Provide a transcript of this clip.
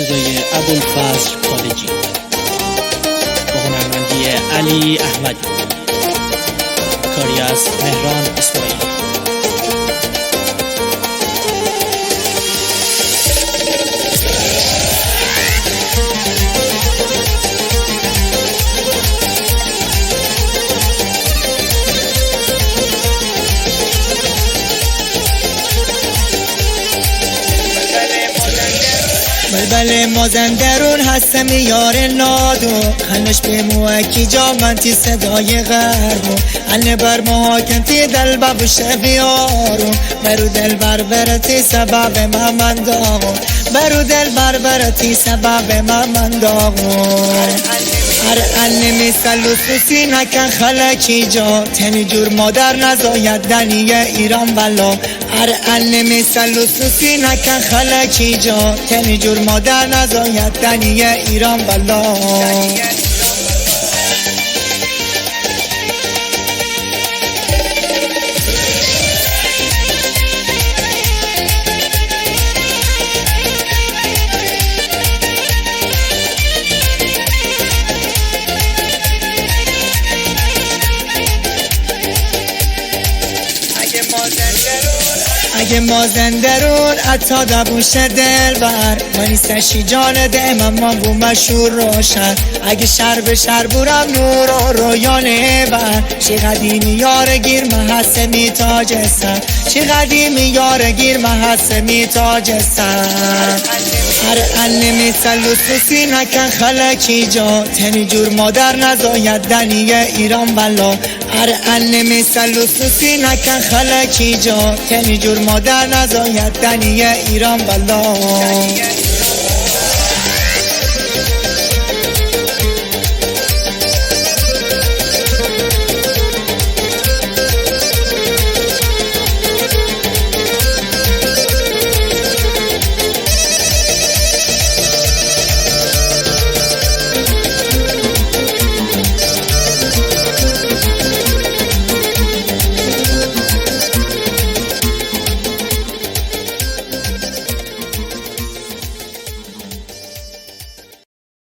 صدای ابوالفضل خالجی با هنرمندی علی احمدی، کاری از مهران اسماعیلی. بلبل مازندرون هستم یار نادو، خنش به موکی جا من تی صدای غربو، انه بر محاکم تی دل ببوشه بیارو، برو دل بربرتی سبب من داغو، برو دل بربرتی سبب من داغو. هر انه مثل لسوسی نکن خلکی جا، تنی جور مادر نزاید دنی ایران بلا. هر انه مثل لسوسی نکن خلکی جا، تنی جور مادر نزاید دنی ایران بلا. اگه مازندرون اتا دبوشه دل بر منیستشی جان ده من بو مشهور روشن. اگه شر به شر بورم نور و رویانه بر چی قدیمی یار گیر محسه می تاجستن، چی قدیمی یار گیر محسه می تاجستن. هر انه مثل لسوسی نکن خلکی جا، تنی جور مادر نزاید دنی ایران بلا. هر انه مثل لسوسی نکن خلکی جا، تنی جور مادر نزاید دنی ایران بلا.